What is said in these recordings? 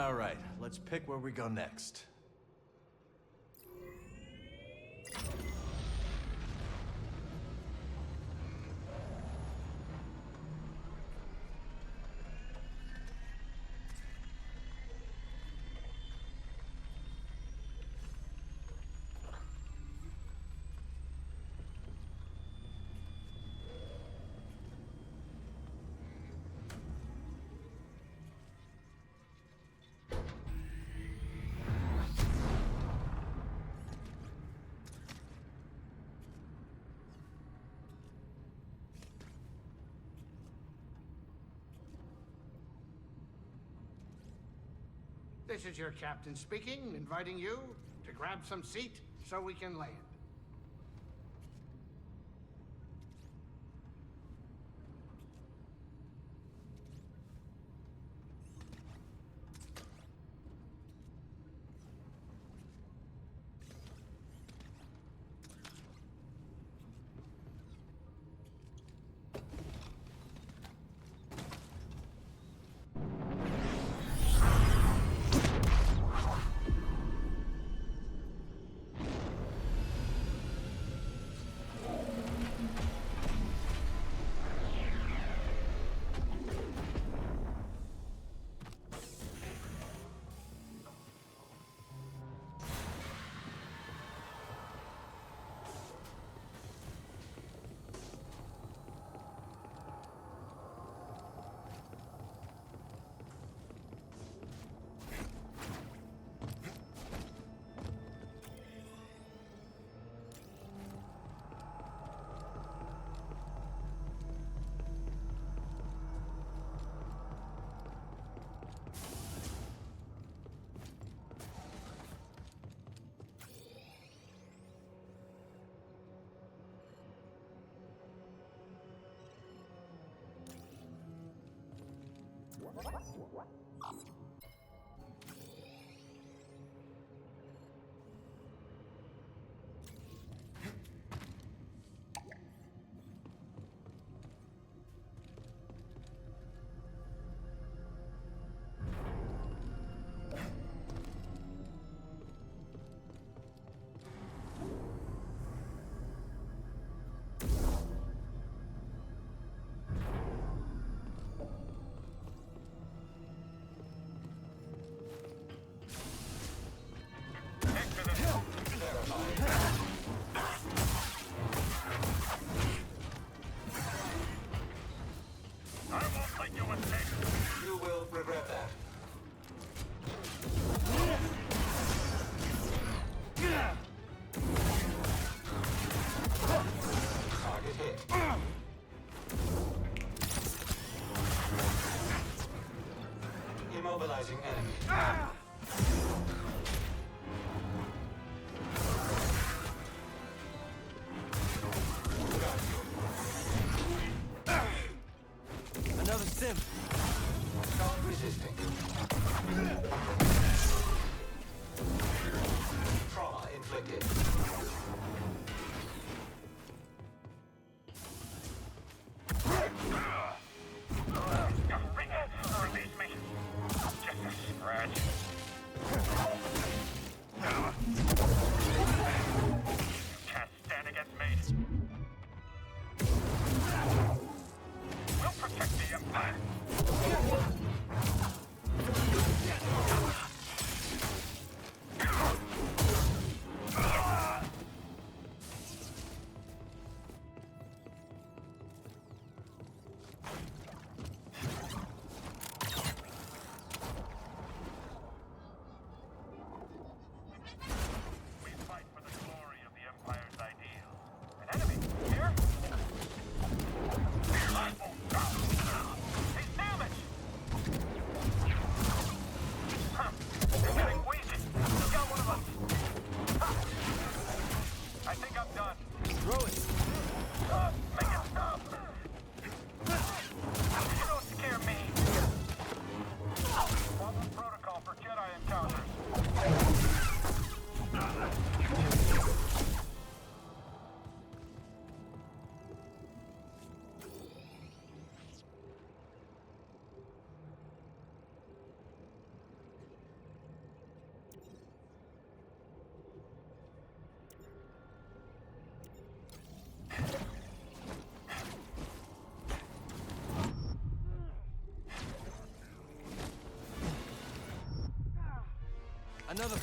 All right, let's pick where we go next. This is your captain speaking, inviting you to grab some seat so we can land. Immobilizing enemy. Another sim. Not resisting. Trauma inflicted. Release me. Just a scratch. Can't stand against me. We'll protect the Empire. We fight for the glory of the Empire's ideals. An enemy here? I won't down. He's damaged. Huh. They're getting weak. He's got one of us. I think I'm done. Throw it. Make it stop. Another.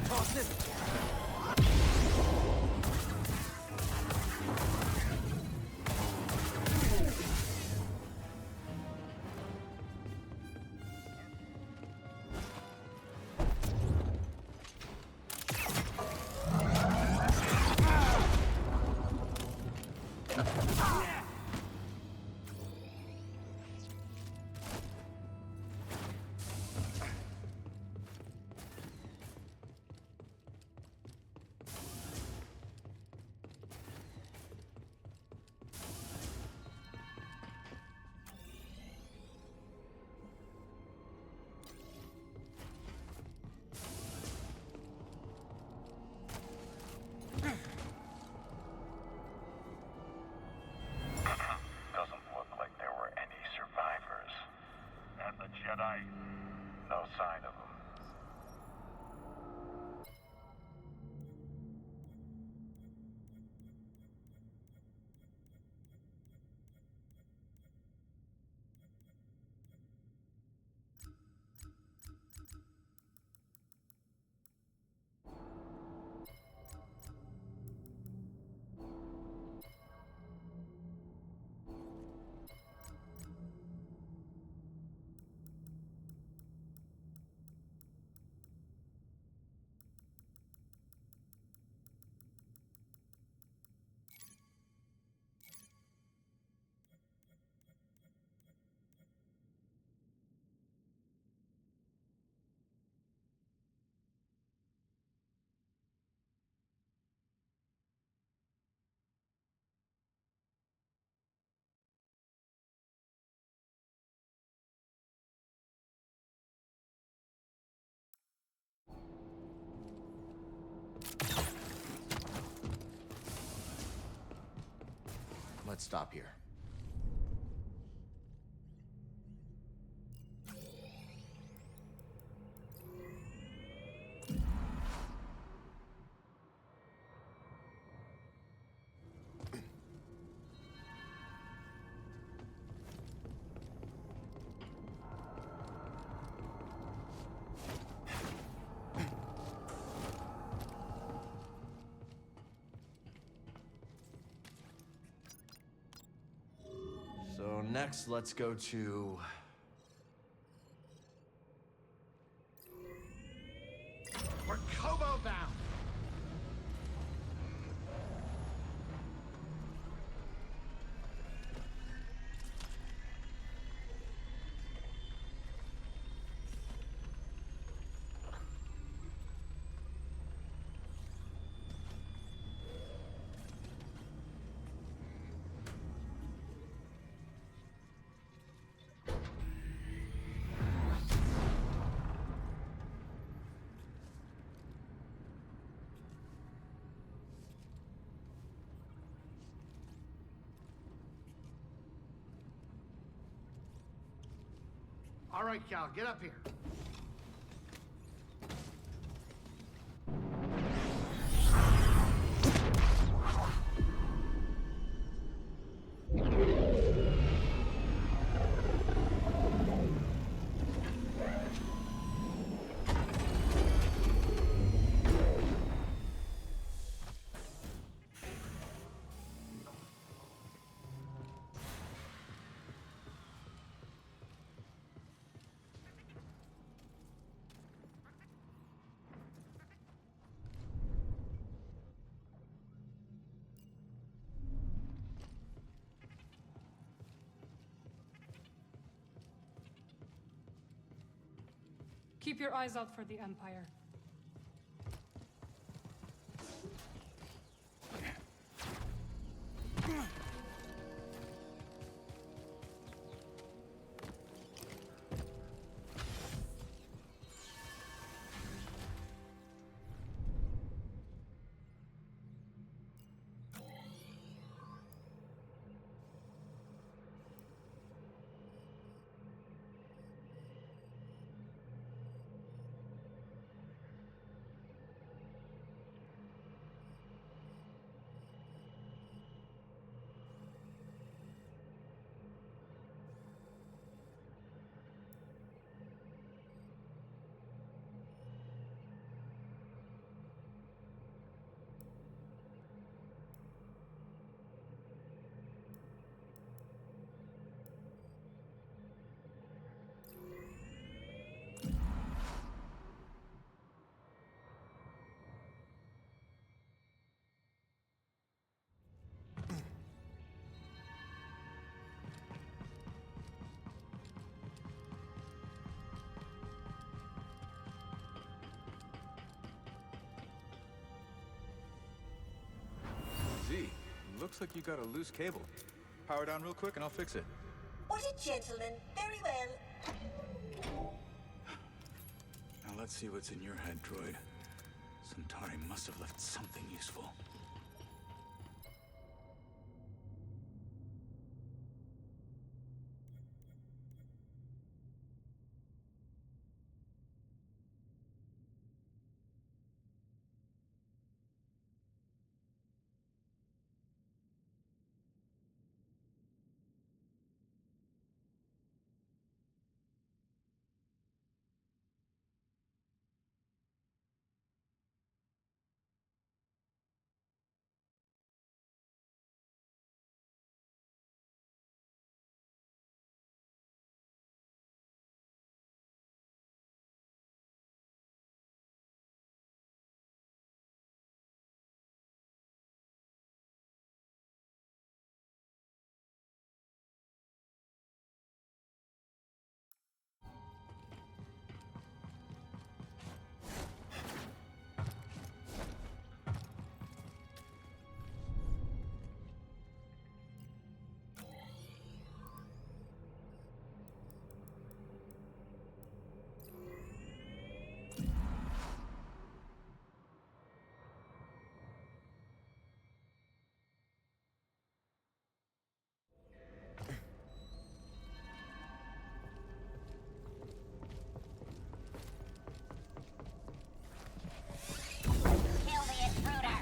Toss it! Doesn't look like there were any survivors. And the Jedi? No sign of them. Let's stop here. So next, let's go to... We're Kobo bound. All right, Cal, get up here. Keep your eyes out for the Empire. looks like you got a loose cable. Power down real quick and I'll fix it. What a gentleman. Very well. Now let's see what's in your head, droid. Centauri must have left something useful. Kill the intruder!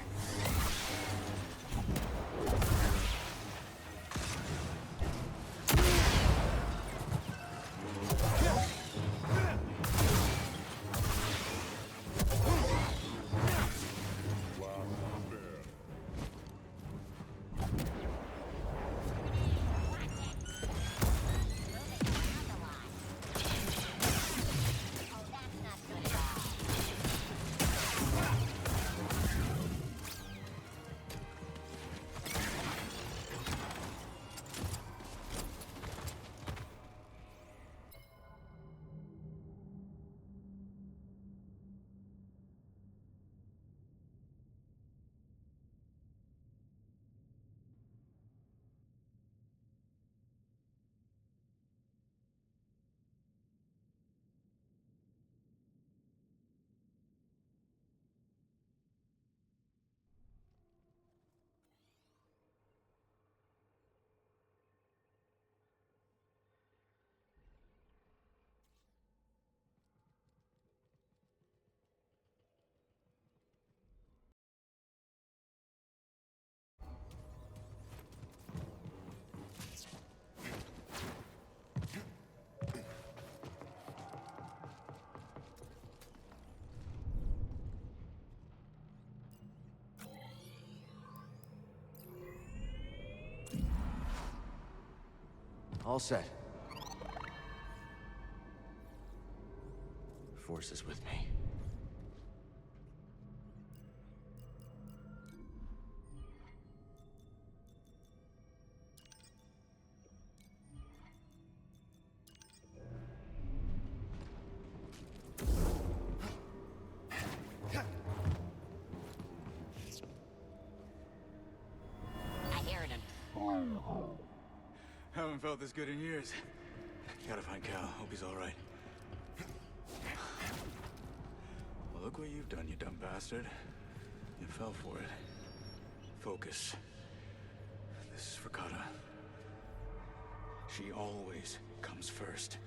All set. Force is with me. I hear him. Haven't felt this good in years. Gotta find Cal. Hope he's all right. Well, look what you've done, you dumb bastard. You fell for it. Focus. This is for Kata. She always comes first.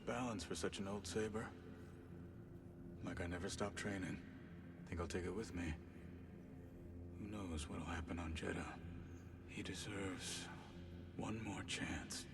balance for such an old saber. Like I never stopped training. Think I'll take it with me. Who knows what'll happen on Jedi? He deserves one more chance.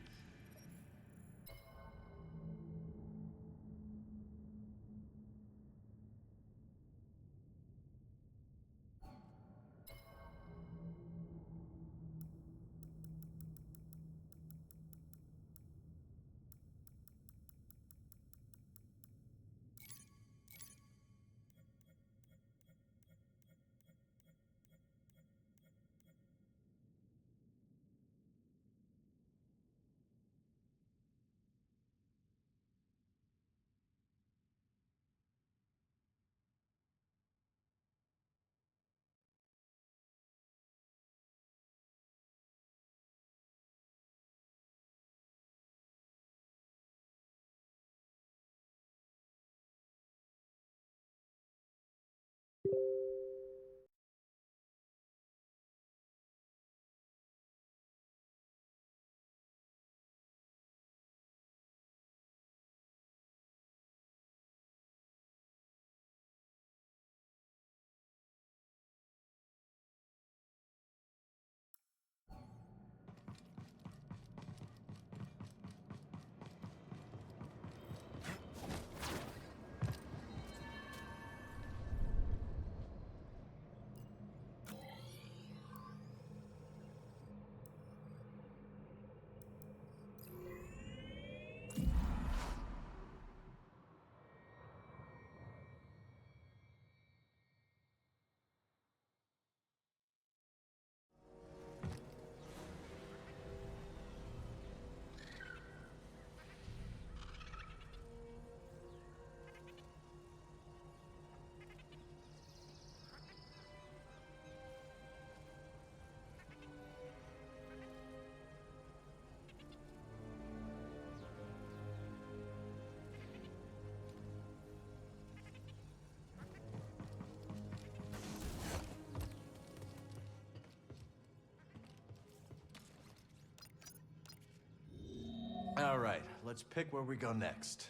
All right, let's pick where we go next.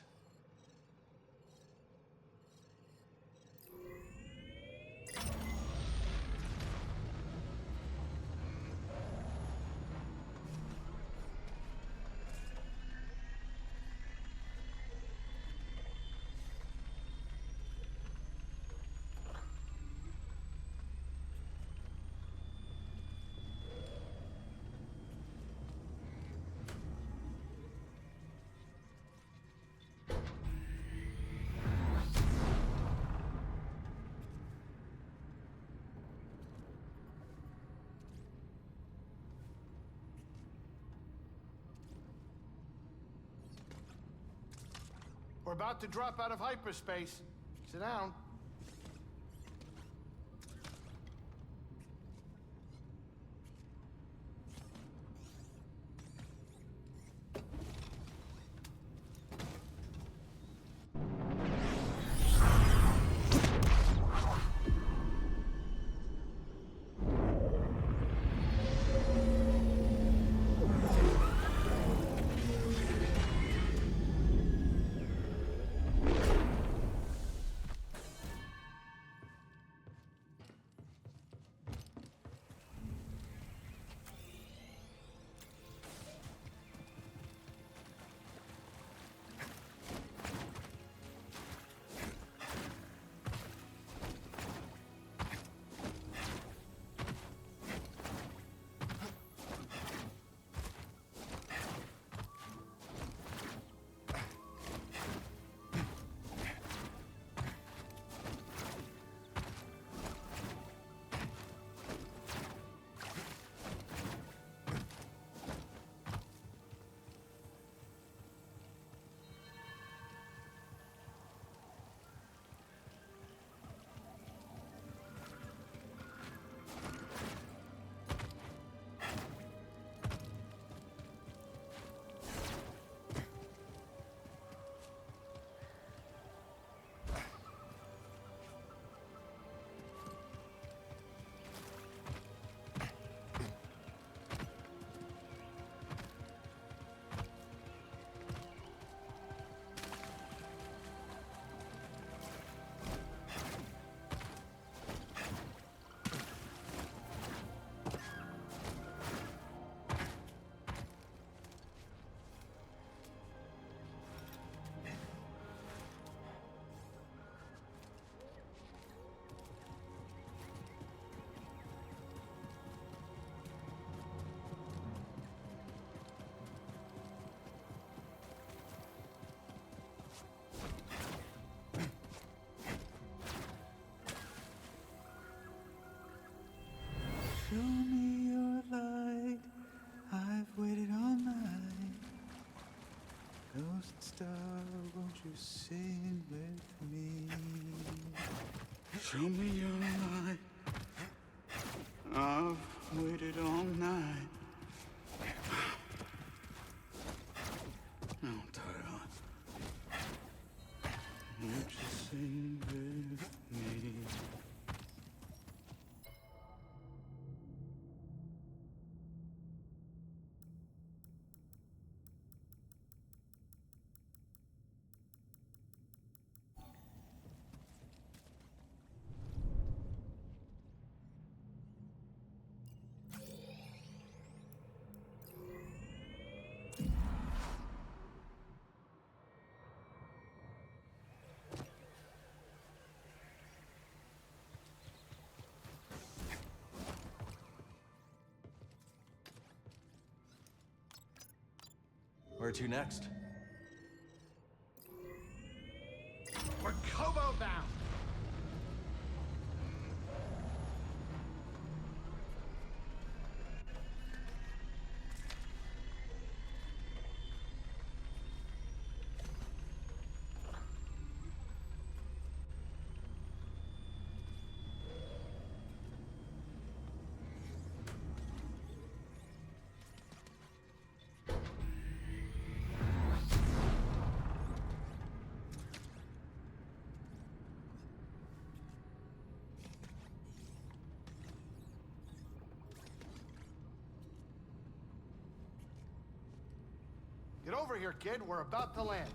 We're about to drop out of hyperspace. Sit down. Show me your light. I've waited all night. Now, Tara, won't you sing with me? Where to next? We're Kobo bound. Get over here, kid. We're about to land.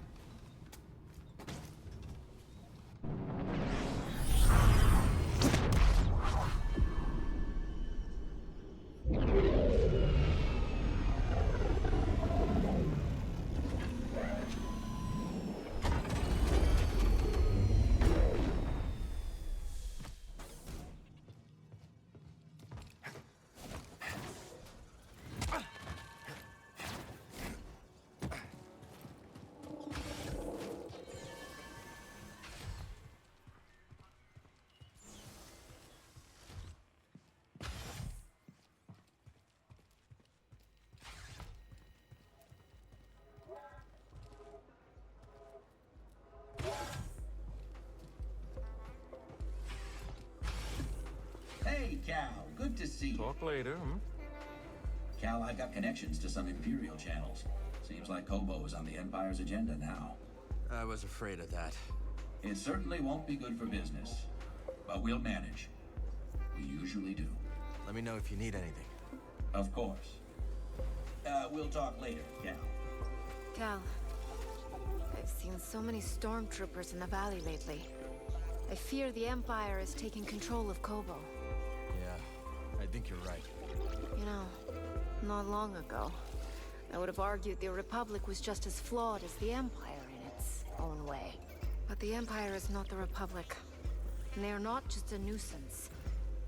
Hey, Cal. Good to see you. Talk later, hmm? Cal, I got connections to some Imperial channels. Seems like Kobo is on the Empire's agenda now. I was afraid of that. It certainly won't be good for business, but we'll manage. We usually do. Let me know if you need anything. Of course. We'll talk later, Cal. Cal, I've seen so many stormtroopers in the valley lately. I fear the Empire is taking control of Kobo. Yeah, I think you're right. You know, not long ago, I would have argued the Republic was just as flawed as the Empire in its own way. But the Empire is not the Republic. And they are not just a nuisance.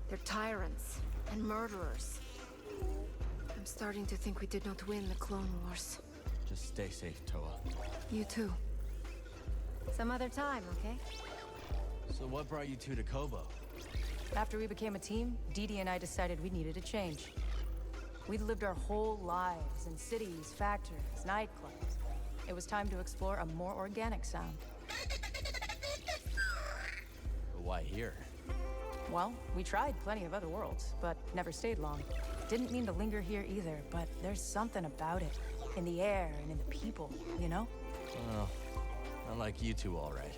They're tyrants and murderers. I'm starting to think we did not win the Clone Wars. Just stay safe, Toa. You too. Some other time, okay? So what brought you two to Kobo? After we became a team, Dee Dee and I decided we needed a change. We'd lived our whole lives in cities, factories, nightclubs. It was time to explore a more organic sound. But why here? Well, we tried plenty of other worlds, but never stayed long. Didn't mean to linger here either, but there's something about it. In the air and in the people, you know? Well, I like you two all right.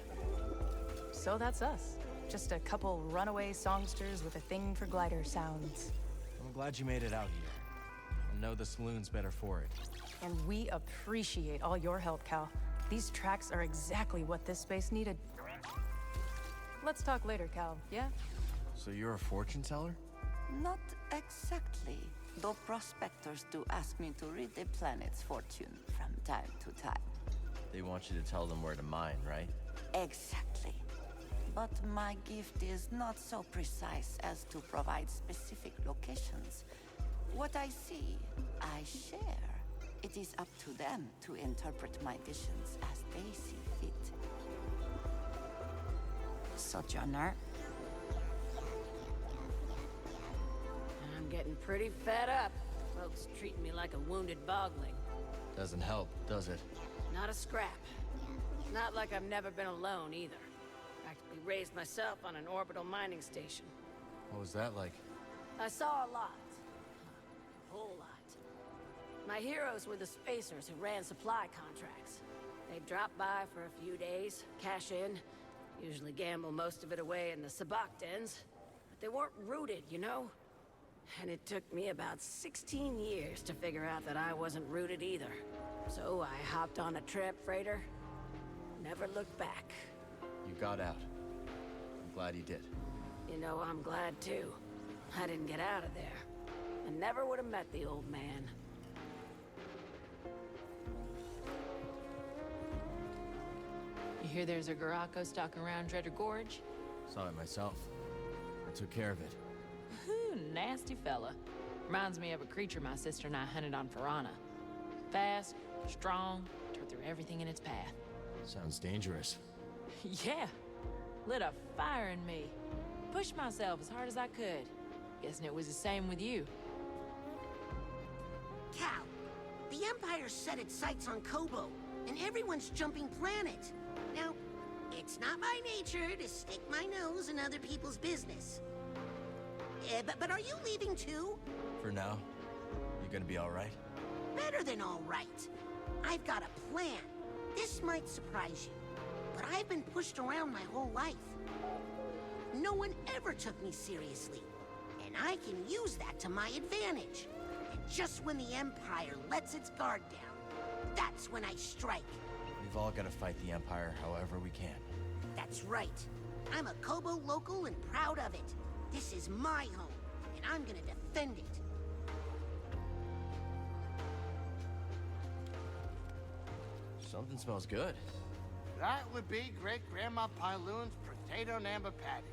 So that's us. Just a couple runaway songsters with a thing for glider sounds. I'm glad you made it out here. I know the saloon's better for it. And we appreciate all your help, Cal. These tracks are exactly what this space needed. Let's talk later, Cal, yeah? So you're a fortune teller? Not exactly, though prospectors do ask me to read the planet's fortune from time to time. They want you to tell them where to mine, right? Exactly. But my gift is not so precise as to provide specific locations. What I see, I share. It is up to them to interpret my visions as they see fit. Sojourner. I'm getting pretty fed up. Folks treating me like a wounded bogling. Doesn't help, does it? Not a scrap. Not like I've never been alone either. In fact, practically raised myself on an orbital mining station. What was that like? I saw a lot. A whole lot. My heroes were the spacers who ran supply contracts. They'd drop by for a few days, cash in, usually gamble most of it away in the sabacc dens. But they weren't rooted, you know? And it took me about 16 years to figure out that I wasn't rooted either. So I hopped on a tramp freighter, never looked back. You got out. I'm glad you did. You know, I'm glad too. I didn't get out of there. I never would have met the old man. You hear there's a Garako stalking around Dreader Gorge? Saw it myself. I took care of it. Ooh, nasty fella. Reminds me of a creature my sister and I hunted on Piranha. Fast, strong, tore through everything in its path. Sounds dangerous. Yeah. Lit a fire in me. Pushed myself as hard as I could. Guessing it was the same with you. Cal, the Empire set its sights on Kobo, and everyone's jumping planet. Now, it's not my nature to stick my nose in other people's business. But are you leaving too? For now. You gonna be alright? Better than all right. I've got a plan. This might surprise you, but I've been pushed around my whole life. No one ever took me seriously, and I can use that to my advantage. And just when the Empire lets its guard down, that's when I strike. We've all gotta fight the Empire however we can. That's right. I'm a Kobo local and proud of it. This is my home, and I'm gonna defend it. Something smells good. That would be Great-Grandma Pyloon's potato namba patty.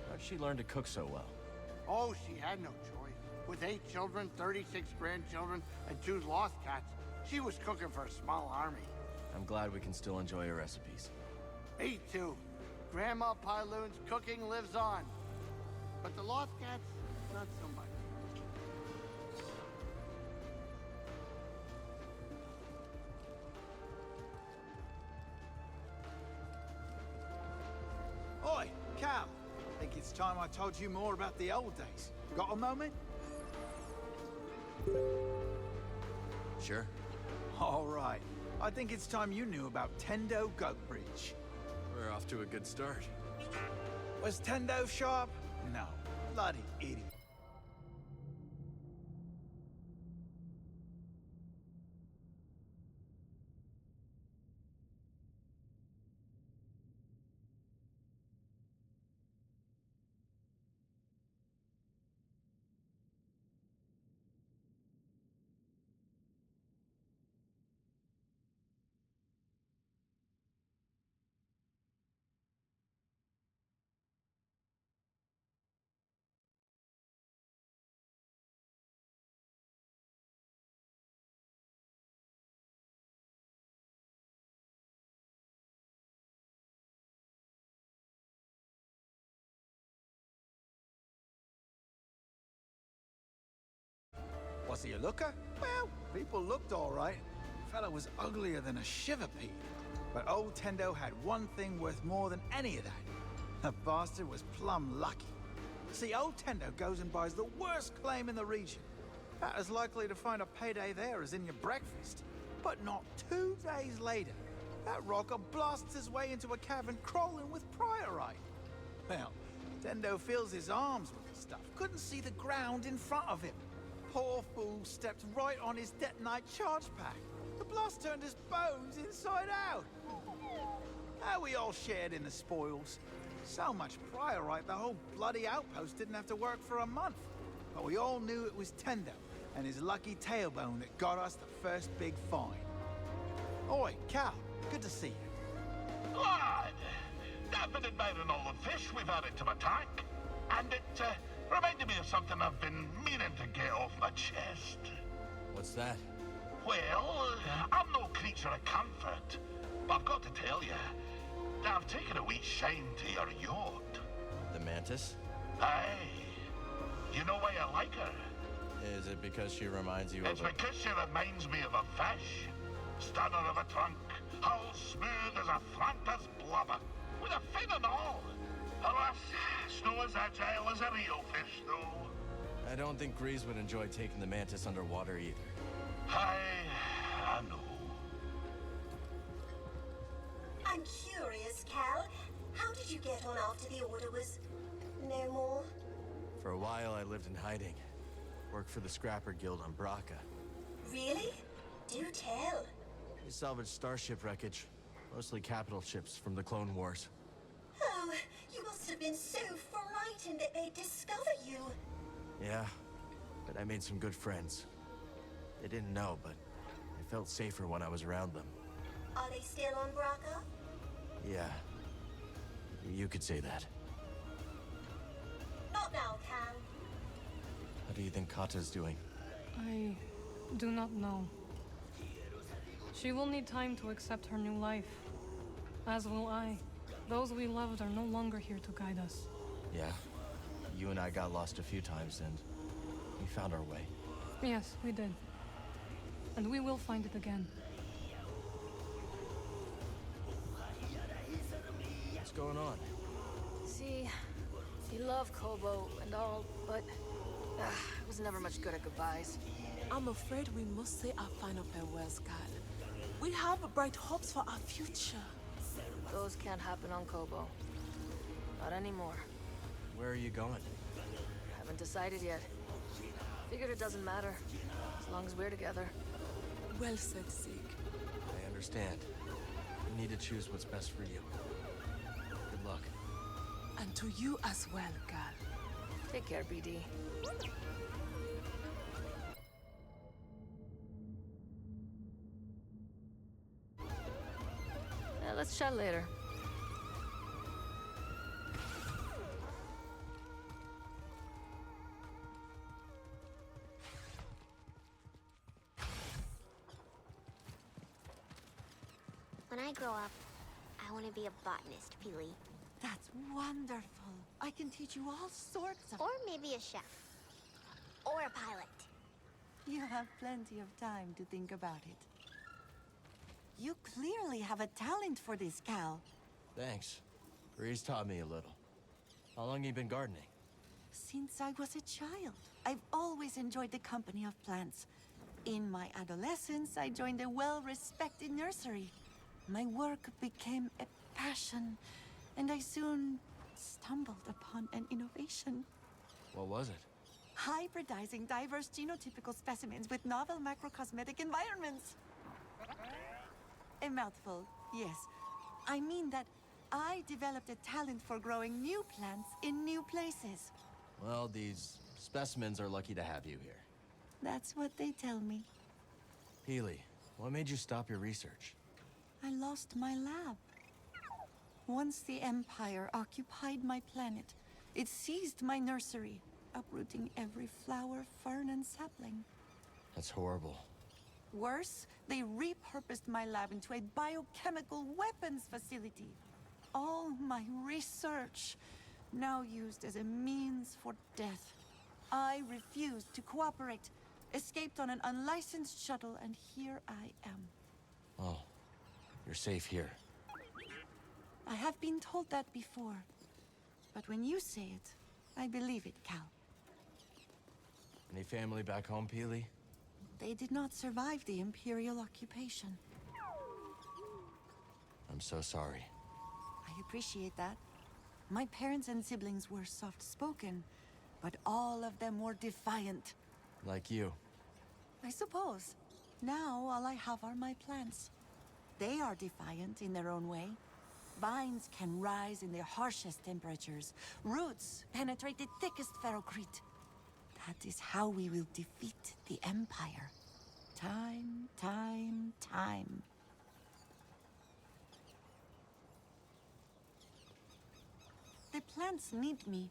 How'd she learn to cook so well? Oh, she had no choice. With 8 children, 36 grandchildren, and 2 lost cats, she was cooking for a small army. I'm glad we can still enjoy her recipes. Me too. Grandma Pyloon's cooking lives on. But the lost cats, not so much. Oi, Cal. Think it's time I told you more about the old days. Got a moment? Sure. All right. I think it's time you knew about Tendo Goat Bridge. We're off to a good start. Was Tendo sharp? No. Bloody idiot. Was he a looker? Well, people looked all right. Fella was uglier than a shiver pea. But old Tendo had one thing worth more than any of that. The bastard was plumb lucky. See, old Tendo goes and buys the worst claim in the region. About as likely to find a payday there as in your breakfast. But not 2 days later, that rocker blasts his way into a cavern crawling with priorite. Well, Tendo fills his arms with the stuff. Couldn't see the ground in front of him. Poor fool stepped right on his detonite charge pack. The blast turned his bones inside out. How we all shared in the spoils. So much priorite, the whole bloody outpost didn't have to work for a month. But we all knew it was Tendo and his lucky tailbone that got us the first big find. Oi, Cal, good to see you. Lad, I've been admiring all the fish we've added to my tank. And it reminded me of something I've been meaning to get off my chest. What's that? Well, I'm no creature of comfort, but I've got to tell you, I've taken a wee shine to your yacht. The Mantis? Aye. You know why I like her? Is it because she reminds you It's of a... because she reminds me of a fish. Stunner of a trunk, hull smooth as a Franta's blubber. with a fin and all. Alas, it's no as agile as a real fish, though. I don't think Grease would enjoy taking the mantis underwater either. I know. I'm curious, Cal. How did you get on after the order was no more? For a while, I lived in hiding. Worked for the Scrapper Guild on Braca. Really? Do tell. We salvaged starship wreckage, mostly capital ships from the Clone Wars. Oh, you must have been so frightened that they'd discover you. Yeah, but I made some good friends. They didn't know, but I felt safer when I was around them. Are they still on Braca? Yeah, you could say that. Not now, Cal. How do you think Kata's doing? I do not know. She will need time to accept her new life. As will I. Those we loved are no longer here to guide us. Yeah, you and I got lost a few times, and we found our way. Yes, we did. And we will find it again. What's going on? See, you love Kobo and all, but I was never much good at goodbyes. I'm afraid we must say our final farewells, Cal. We have bright hopes for our future. Those can't happen on Kobo. Not anymore. Where are you going? Haven't decided yet. Figured it doesn't matter, as long as we're together. Well said, Zeke. I understand. You need to choose what's best for you. Good luck. And to you as well, Cal. Take care, BD. Let's chat later. When I grow up, I want to be a botanist, Peely. That's wonderful. I can teach you all sorts of... Or maybe a chef. Or a pilot. You have plenty of time to think about it. You clearly have a talent for this, Cal. Thanks. Grease taught me a little. How long you been gardening? Since I was a child, I've always enjoyed the company of plants. In my adolescence, I joined a well-respected nursery. My work became a passion, and I soon stumbled upon an innovation. What was it? Hybridizing diverse genotypical specimens with novel macrocosmetic environments. A mouthful, yes. I mean that I developed a talent for growing new plants in new places. Well, these specimens are lucky to have you here. That's what they tell me. Peely, what made you stop your research? I lost my lab. Once the Empire occupied my planet, it seized my nursery, uprooting every flower, fern, and sapling. That's horrible. Worse, they repurposed my lab into a biochemical weapons facility. All my research, now used as a means for death. I refused to cooperate, escaped on an unlicensed shuttle, and here I am. Oh, you're safe here. I have been told that before. But when you say it, I believe it, Cal. Any family back home, Peely? They did not survive the Imperial occupation. I'm so sorry. I appreciate that. My parents and siblings were soft-spoken, but all of them were defiant. Like you. I suppose. Now all I have are my plants. They are defiant in their own way. Vines can rise in the harshest temperatures. Roots penetrate the thickest ferrocrete. That is how we will defeat the Empire. Time. The plants need me.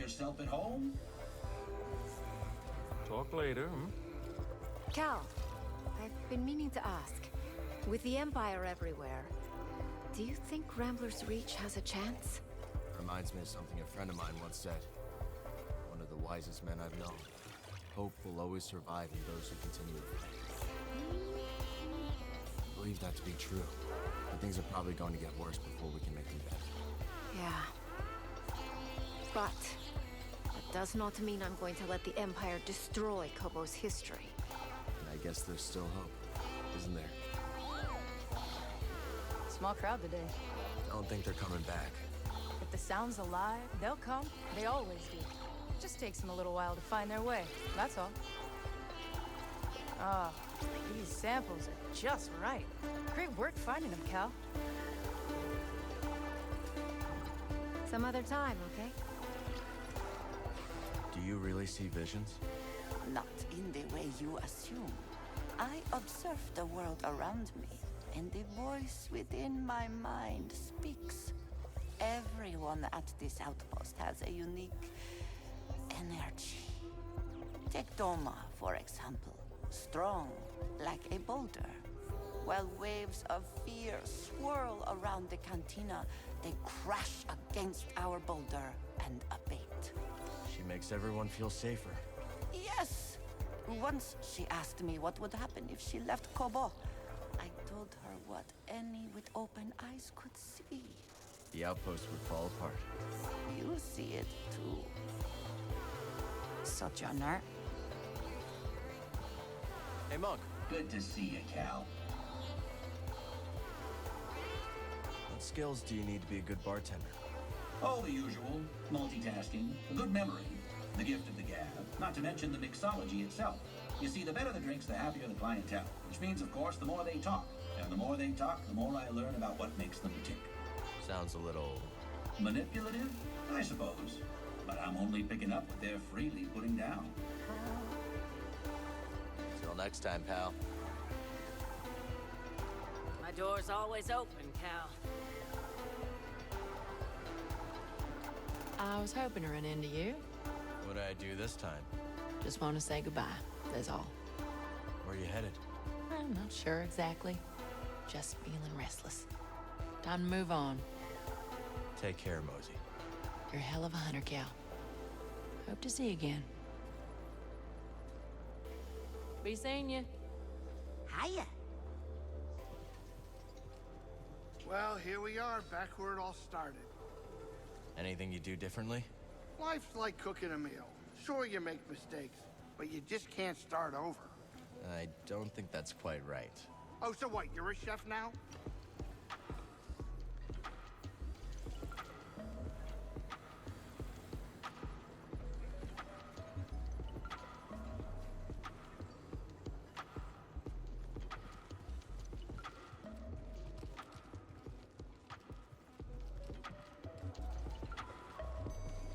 yourself at home? Talk later, Cal, I've been meaning to ask. With the Empire everywhere, do you think Rambler's Reach has a chance? Reminds me of something a friend of mine once said. One of the wisest men I've known. Hope will always survive in those who continue to fight. I believe that to be true. But things are probably going to get worse before we can make them better. Yeah. But that does not mean I'm going to let the Empire destroy Kobo's history. And I guess there's still hope, isn't there? Small crowd today. Don't think they're coming back. If the sound's alive, they'll come. They always do. It just takes them a little while to find their way, that's all. Ah, these samples are just right. Great work finding them, Cal. Some other time, okay? Do you really see visions? Not in the way you assume. I observe the world around me, and the voice within my mind speaks. Everyone at this outpost has a unique energy. Take Doma, for example. Strong, like a boulder. While waves of fear swirl around the cantina, they crash against our boulder and abate. She makes everyone feel safer. Yes! Once she asked me what would happen if she left Kobo. I told her what any with open eyes could see. The outpost would fall apart. You see it too. Sojourner. Hey, Monk. Good to see you, Cal. What skills do you need to be a good bartender? Oh, the usual. Multitasking, a good memory, the gift of the gab, not to mention the mixology itself. You see, the better the drinks, the happier the clientele. Which means, of course, the more they talk. And the more they talk, the more I learn about what makes them tick. Sounds a little... manipulative, I suppose. But I'm only picking up what they're freely putting down. Till next time, pal. My door's always open, Cal. I was hoping to run into you. What'd I do this time? Just want to say goodbye, that's all. Where are you headed? I'm not sure exactly. Just feeling restless. Time to move on. Take care, Mosey. You're a hell of a hunter, Cal. Hope to see you again. Be seeing you. Hiya. Well, here we are, back where it all started. Anything you do differently? Life's like cooking a meal. Sure, you make mistakes, but you just can't start over. I don't think that's quite right. Oh, so what, you're a chef now?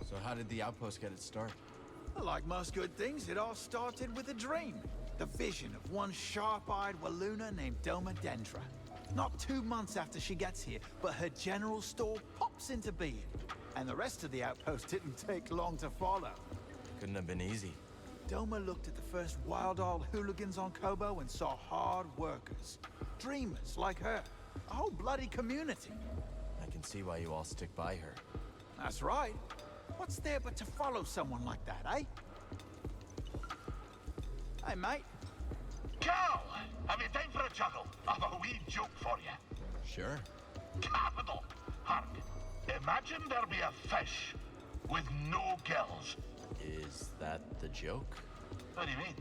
So how did the outpost get its start? Like most good things, it all started with a dream. The vision of one sharp-eyed Walloona named Doma Dendra. Not 2 months after she gets here, but her general store pops into being. And the rest of the outpost didn't take long to follow. Couldn't have been easy. Doma looked at the first wild-eyed hooligans on Kobo and saw hard workers. Dreamers like her. A whole bloody community. I can see why you all stick by her. That's right. What's there but to follow someone like that, eh? Hey, mate. Cal, have you time for a chuckle? I've a wee joke for you. Sure. Capital. Hark. Imagine there be a fish with no gills. Is that the joke? What do you mean?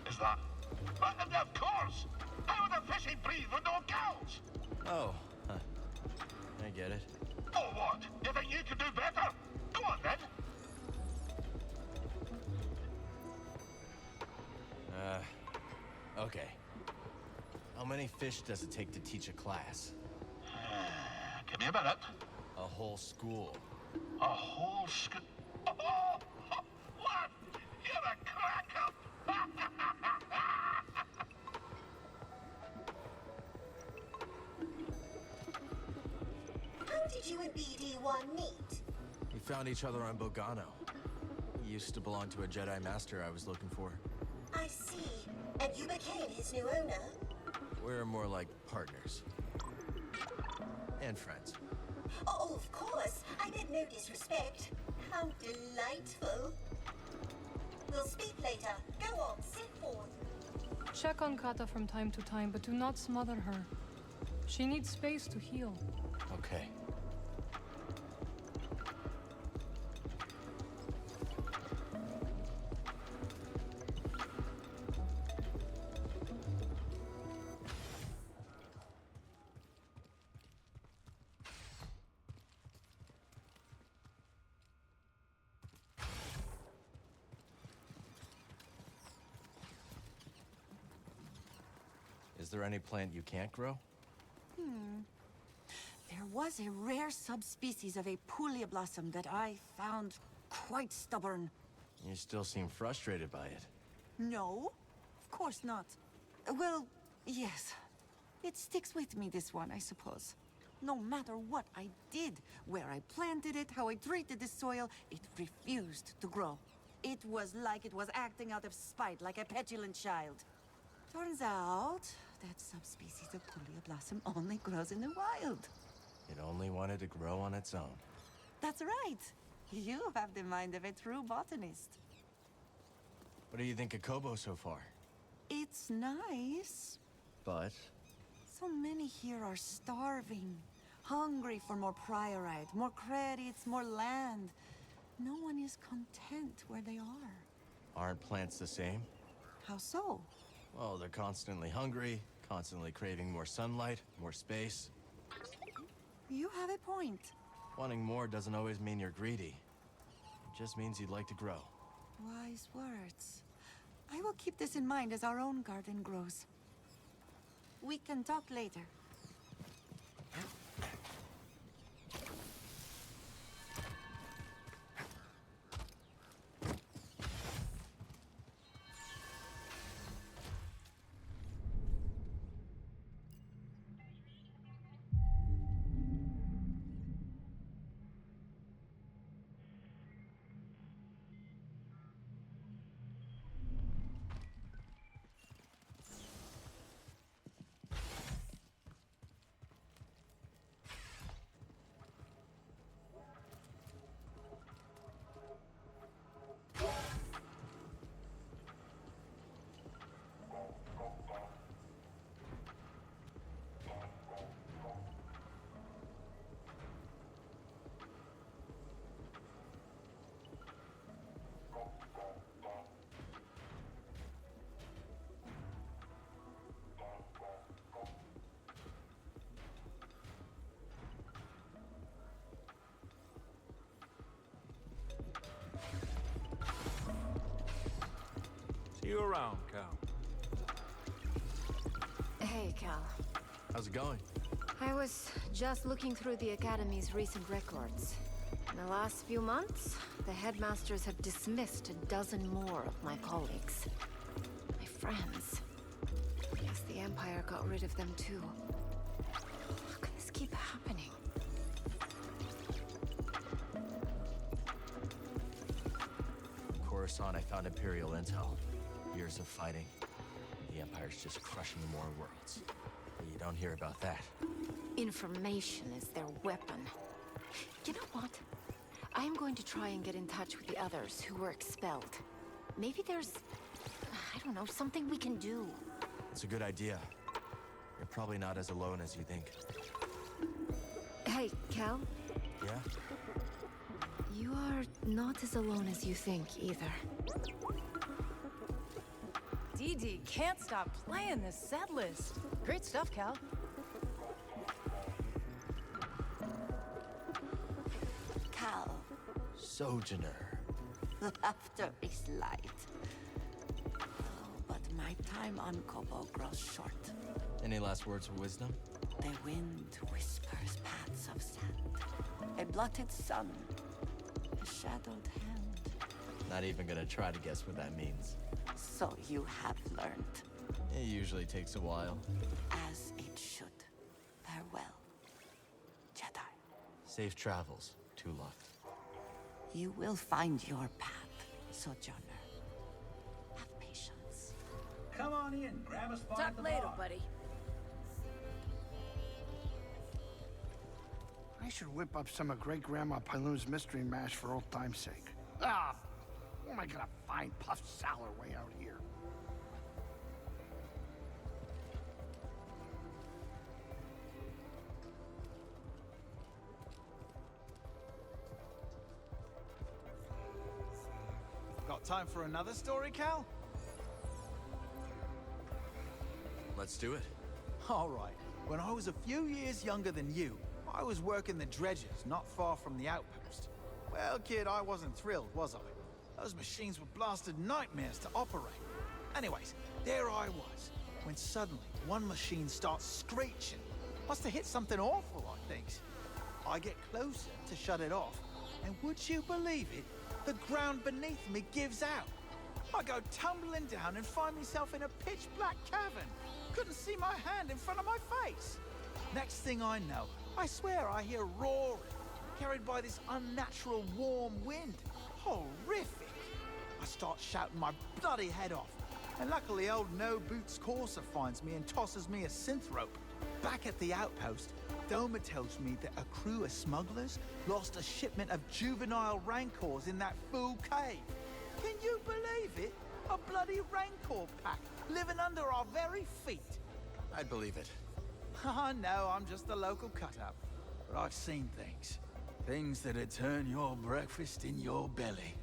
Is that... But, of course! How would a fishy breathe with no gills? Oh, huh. I get it. Oh, what? You think you could do better? Go on, then. Okay. How many fish does it take to teach a class? Give me a minute. A whole school. A whole school... Oh, what? You're a crack-up! How did you and BD1 meet? We found each other on Bogano. He used to belong to a Jedi Master I was looking for. I see. And you became his new owner? We're more like partners. And friends. Oh, of course. I meant no disrespect. How delightful. We'll speak later. Go on, sit forth. Check on Kata from time to time, but do not smother her. She needs space to heal. Okay. Is there any plant you can't grow? There was a rare subspecies of a Pulia blossom that I found quite stubborn. You still seem frustrated by it. No, of course not. Well, yes. It sticks with me, this one, I suppose. No matter what I did, where I planted it, how I treated the soil, it refused to grow. It was like it was acting out of spite, like a petulant child. Turns out, that subspecies of Pulia blossom only grows in the wild. It only wanted to grow on its own. That's right. You have the mind of a true botanist. What do you think of Kobo so far? It's nice. But? So many here are starving, hungry for more priorite, more credits, more land. No one is content where they are. Aren't plants the same? How so? Well, they're constantly hungry, constantly craving more sunlight, more space. You have a point. Wanting more doesn't always mean you're greedy. It just means you'd like to grow. Wise words. I will keep this in mind as our own garden grows. We can talk later. See you around, Cal. Hey, Cal. How's it going? I was just looking through the Academy's recent records. In the last few months, the headmasters have dismissed a dozen more of my colleagues. My friends. I guess the Empire got rid of them too. How can this keep happening? Coruscant, I found Imperial intel. Years of fighting. The Empire's just crushing more worlds. But you don't hear about that. Information is their weapon. You know what? I am going to try and get in touch with the others who were expelled. Maybe there's, I don't know, something we can do. It's a good idea. You're probably not as alone as you think. Hey, Cal? Yeah? You are not as alone as you think, either. DD can't stop playing this set list. Great stuff, Cal. Cal. Sojourner. Laughter is light. Oh, but my time on Kobo grows short. Any last words of wisdom? The wind whispers paths of sand. A blotted sun. A shadowed hand. Not even gonna try to guess what that means. So you have learned. It usually takes a while. As it should. Farewell, Jedi. Safe travels, Tulok. You will find your path, Sojourner. Have patience. Come on in, grab a spot at the Talk later, bar. buddy. I should whip up some of Great-Grandma Pyloon's mystery mash for old time's sake. Ah, where am I gonna find puffed salad way out here? Got time for another story, Cal? Let's do it. All right. When I was a few years younger than you, I was working the dredges not far from the outpost. Well, kid, I wasn't thrilled, was I? Those machines were blasted nightmares to operate. Anyways, there I was, when suddenly one machine starts screeching. Must have hit something awful, I think. I get closer to shut it off, and would you believe it? The ground beneath me gives out. I go tumbling down and find myself in a pitch-black cavern. Couldn't see my hand in front of my face. Next thing I know, I swear I hear roaring, carried by this unnatural warm wind. Horrific. I start shouting my bloody head off, and luckily old No-Boots Courser finds me and tosses me a synth rope. Back at the outpost, Doma tells me that a crew of smugglers lost a shipment of juvenile rancors in that fool cave. Can you believe it? A bloody rancor pack living under our very feet. I'd believe it. No, I'm just a local cut-up. But I've seen things. Things that'd turn your breakfast in your belly.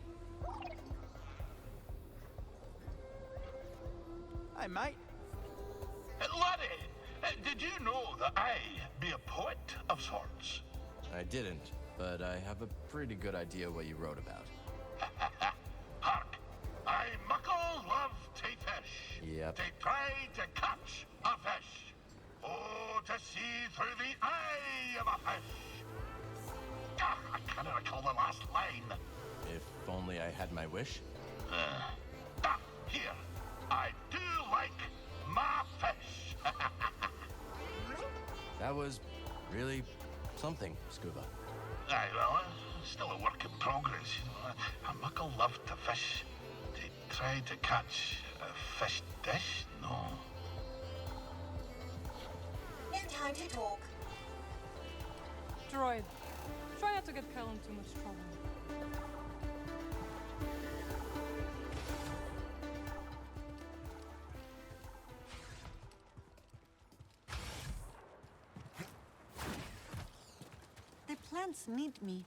Hey, mate. Laddie, did you know that I be a poet of sorts? I didn't, but I have a pretty good idea what you wrote about. Hark, I muckle love to fish. Yep. To try to catch a fish. Oh, to see through the eye of a fish. Ah, I can't recall the last line. If only I had my wish. Here. I do like my fish. That was really something, Scuba. Aye, well, still a work in progress. You know. I muckle love to fish. To try to catch a fish dish? No. No time to talk. Droid, try not to get Cal in too much trouble. The plants need me.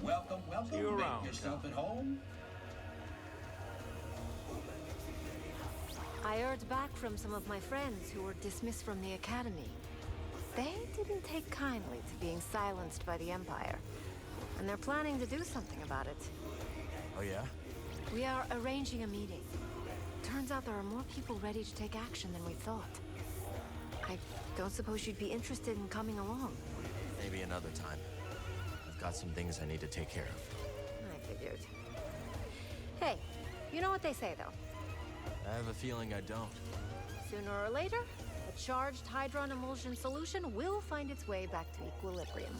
Welcome, welcome. See you Make around, yourself at home. I heard back from some of my friends who were dismissed from the academy. They didn't take kindly to being silenced by the Empire, and they're planning to do something about it. Oh, yeah? We are arranging a meeting. Turns out there are more people ready to take action than we thought. I don't suppose you'd be interested in coming along. Maybe another time. I've got some things I need to take care of. I figured. Hey, you know what they say, though? I have a feeling I don't. Sooner or later, a a charged hydron emulsion solution will find its way back to equilibrium.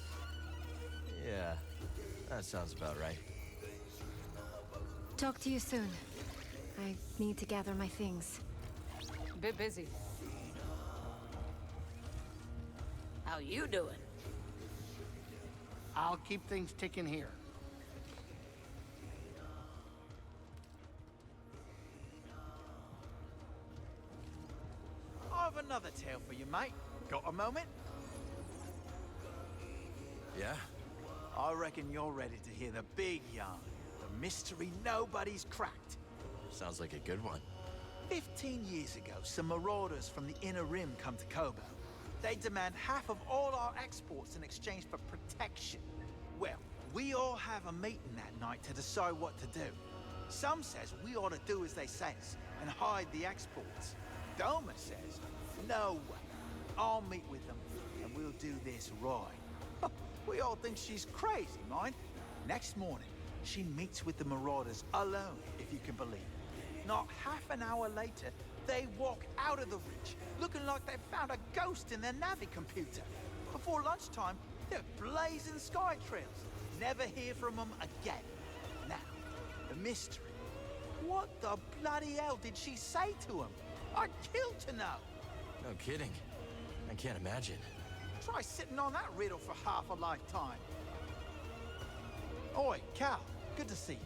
Yeah, that sounds about right. Talk to you soon. I need to gather my things. Bit busy. How you doing? I'll keep things ticking here. I've another tale for you, mate. Got a moment? Yeah? I reckon you're ready to hear the big yarn. The mystery nobody's cracked. Sounds like a good one. 15 years ago, some marauders from the Inner Rim come to Kobo. They demand half of all our exports in exchange for protection. Well, we all have a meeting that night to decide what to do. Some says we ought to do as they says and hide the exports. Doma says, no way. I'll meet with them and we'll do this right. We all think she's crazy, mind. Next morning, she meets with the marauders alone, if you can believe it. Not half an hour later, they walk out of the ridge, looking like they found a ghost in their Navi computer. Before lunchtime, they're blazing sky trails. Never hear from them again. Now, the mystery. What the bloody hell did she say to him? I'd kill to know. No kidding. I can't imagine. Try sitting on that riddle for half a lifetime. Oi, Cal. Good to see you.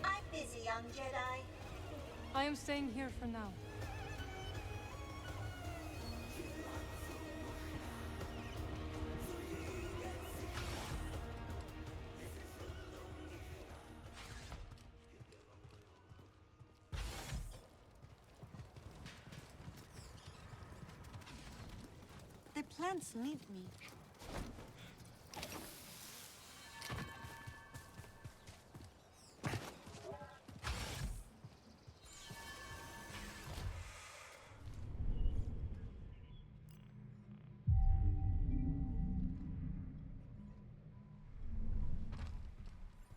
I'm busy, young Jedi. I am staying here for now. The plants need me.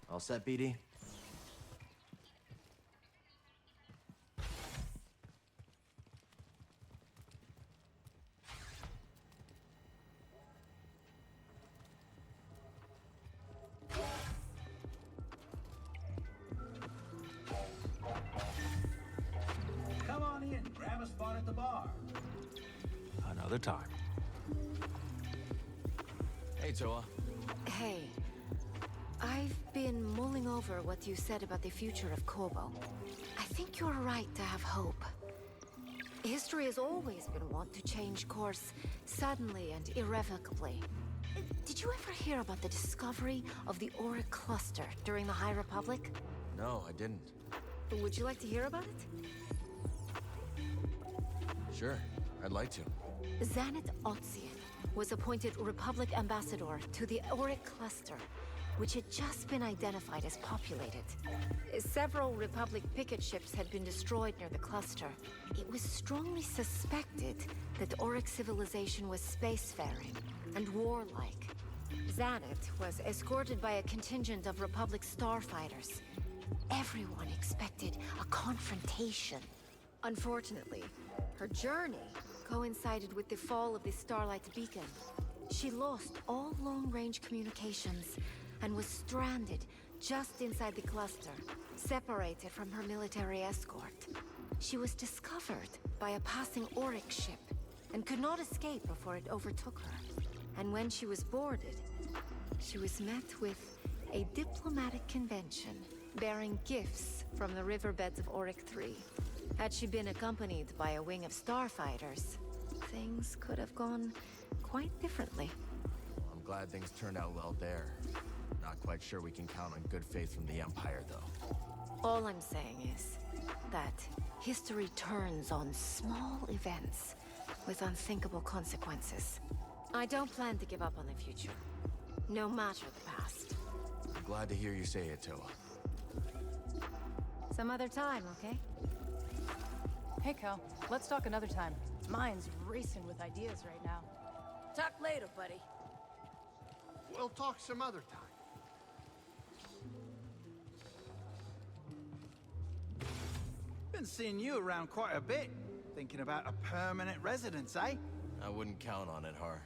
All set, BD? Come on in, grab a spot at the bar. Another time. Hey, Toa. Hey, I've been mulling over what you said about the future of Kobo. I think you're right to have hope. History has always been wont to change course suddenly and irrevocably. Did you ever hear about the discovery of the Auric Cluster during the High Republic? No, I didn't. Would you like to hear about it? Sure, I'd like to. Xanath Otzian was appointed Republic Ambassador to the Auric Cluster, which had just been identified as populated. Several Republic picket ships had been destroyed near the cluster. It was strongly suspected that Auric civilization was spacefaring and warlike. Xanath was escorted by a contingent of Republic starfighters. Everyone expected a confrontation. Unfortunately, her journey coincided with the fall of the Starlight Beacon. She lost all long-range communications and was stranded just inside the cluster, separated from her military escort. She was discovered by a passing Auric ship and could not escape before it overtook her. And when she was boarded, she was met with a diplomatic convention bearing gifts from the riverbeds of Auric 3. Had she been accompanied by a wing of starfighters, things could have gone quite differently. I'm glad things turned out well there. Not quite sure we can count on good faith from the Empire, though. All I'm saying is that history turns on small events with unthinkable consequences. I don't plan to give up on the future, no matter the past. I'm glad to hear you say it, Toa. Some other time, okay? Hey, Cal. Let's talk another time. Mine's racing with ideas right now. Talk later, buddy. We'll talk some other time. Been seeing you around quite a bit. Thinking about a permanent residence, eh? I wouldn't count on it, Har.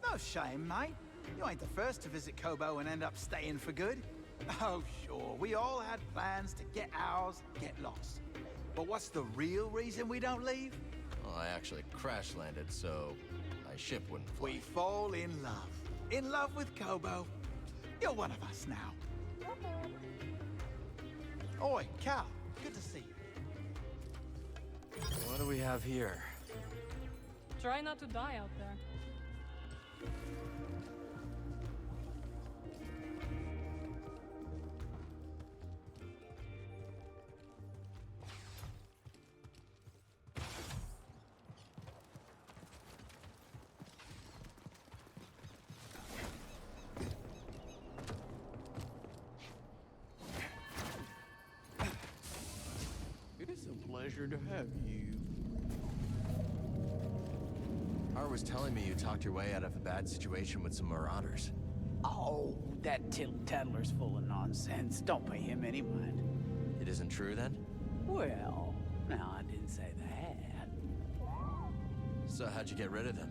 No shame, mate. You ain't the first to visit Kobo and end up staying for good. Oh, sure, we all had plans to get ours, get lost. But what's the real reason we don't leave? Well, I actually crash landed, so my ship wouldn't fly. We fall in love. In love with Kobo. You're one of us now. Oi, Cal. Good to see you. What do we have here? Try not to die out there. It's a pleasure to have you. Har was telling me you talked your way out of a bad situation with some marauders. Oh, that tittle-tattler's full of nonsense. Don't pay him any mind. It isn't true, then? Well, no, I didn't say that. So how'd you get rid of them?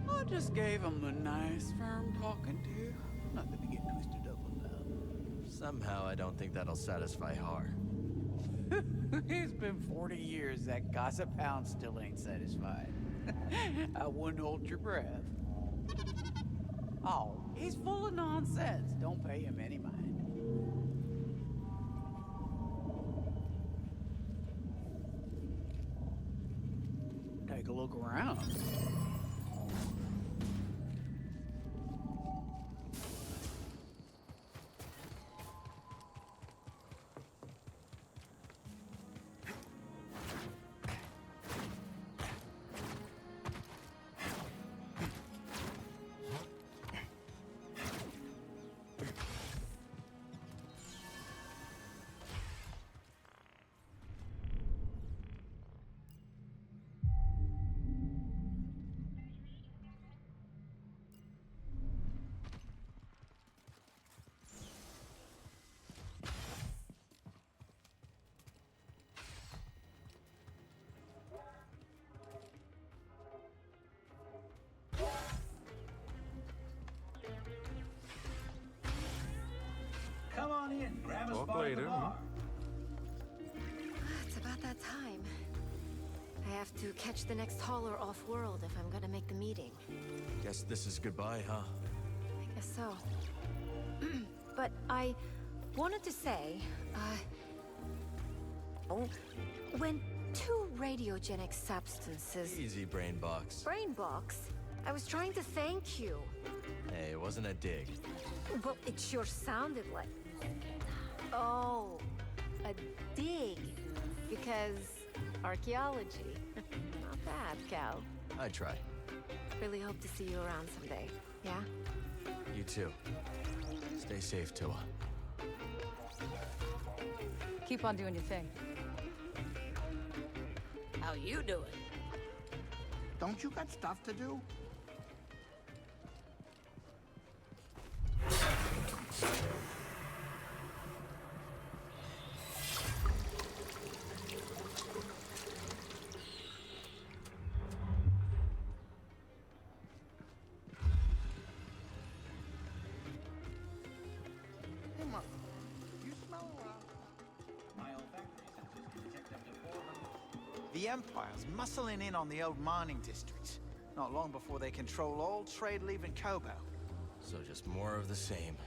I just gave him a nice, firm talking to. Nothing to get twisted up about. Somehow I don't think that'll satisfy Har. It's been 40 years, that gossip hound still ain't satisfied. I wouldn't hold your breath. Oh, he's full of nonsense. Don't pay him any mind. Take a look around. Come on in, grab a Talk spot at the later, bar. It's about that time. I have to catch the next hauler off-world if I'm gonna make the meeting. Guess this is goodbye, huh? I guess so. But I wanted to say, when two radiogenic substances... Easy, brain box. Brain box? I was trying to thank you. Hey, it wasn't a dig. Well, it sure sounded like... Oh, a dig. Because archaeology. Not bad, Cal. I'd try. Really hope to see you around someday, yeah? You too. Stay safe, Toa. Keep on doing your thing. How you doing? Don't you got stuff to do? Hey, Mark. You smell, My olfactory sensors can detect up to 400. The Empire's muscling in on the old mining districts. Not long before they control all trade leaving Kobo. So just more of the same.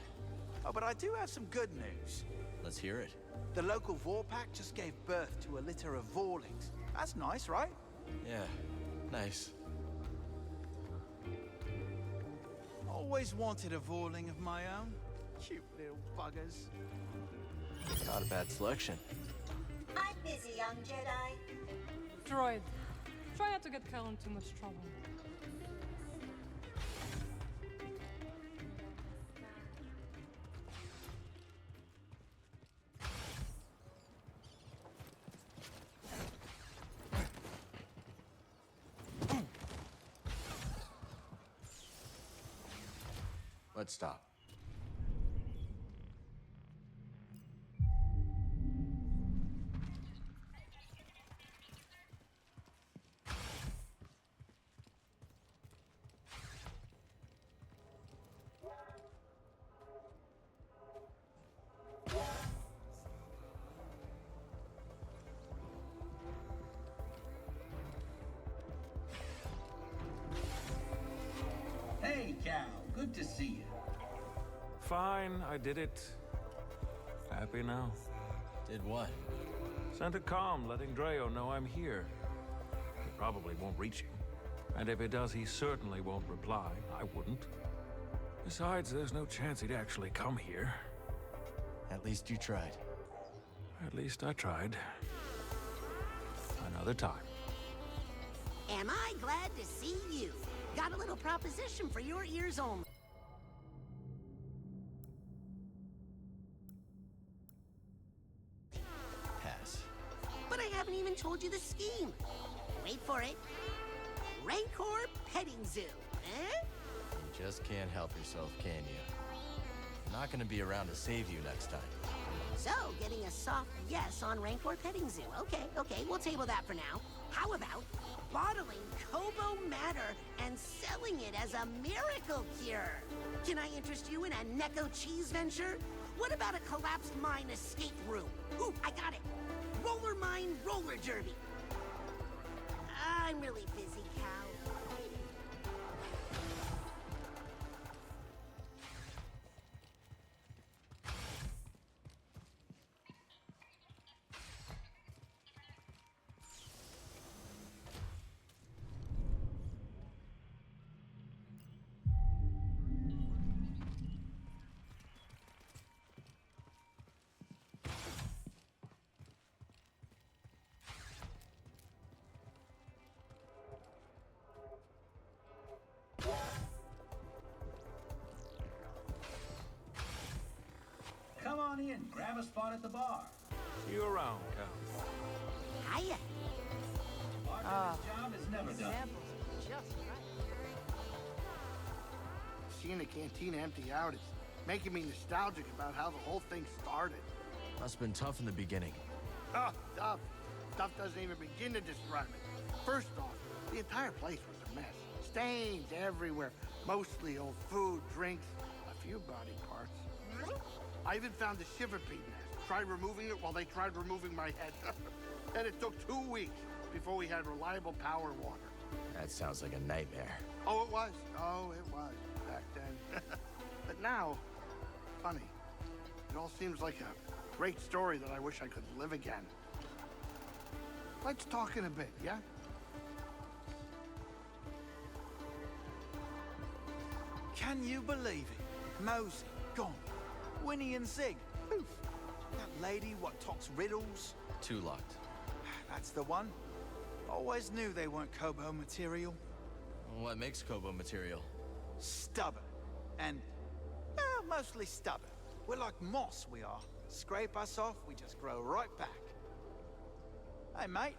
Oh, but I do have some good news. Let's hear it. The local Vorpack just gave birth to a litter of Vorlings. That's nice, right? Yeah, nice. Always wanted a Vorling of my own. Cute little buggers. Not a bad selection. I'm busy, young Jedi. Droid, try not to get Cal in too much trouble. Let's stop. Cal. Good to see you. Fine, I did it. Happy now? Did what? Sent a comm letting Dreo know I'm here. He probably won't reach him. And if it does, he certainly won't reply. I wouldn't. Besides, there's no chance he'd actually come here. At least you tried. At least I tried. Another time. Am I glad to see you? Got a little proposition for your ears only. Pass. But I haven't even told you the scheme. Wait for it. Rancor Petting Zoo, eh? You just can't help yourself, can you? I'm not gonna be around to save you next time. So, getting a soft yes on Rancor Petting Zoo. Okay, we'll table that for now. How about bottling Kobo matter and selling it as a miracle cure? Can I interest you in a Necco cheese venture? What about a collapsed mine escape room? Ooh, I got it. Roller mine roller derby. I'm really busy, Cal. Come on in. Grab a spot at the bar. See you around, Cal. Hiya. Bartender's job is never done. Seeing the canteen empty out is making me nostalgic about how the whole thing started. Must've been tough in the beginning. Oh, tough. Stuff doesn't even begin to describe it. First off, the entire place was a mess. Stains everywhere. Mostly old food, drinks, a few body parts. I even found the shiverpede nest. Tried removing it while they tried removing my head. And it took 2 weeks before we had reliable power and water. That sounds like a nightmare. Oh, it was. Oh, it was back then. But now, funny. It all seems like a great story that I wish I could live again. Let's talk in a bit, yeah? Can you believe it? Mosey, gone. Winnie and Zig, poof. That lady what talks riddles. Two locked. That's the one. Always knew they weren't Kobo material. What makes Kobo material? Stubborn. And, mostly stubborn. We're like moss, we are. Scrape us off, we just grow right back. Hey, mate.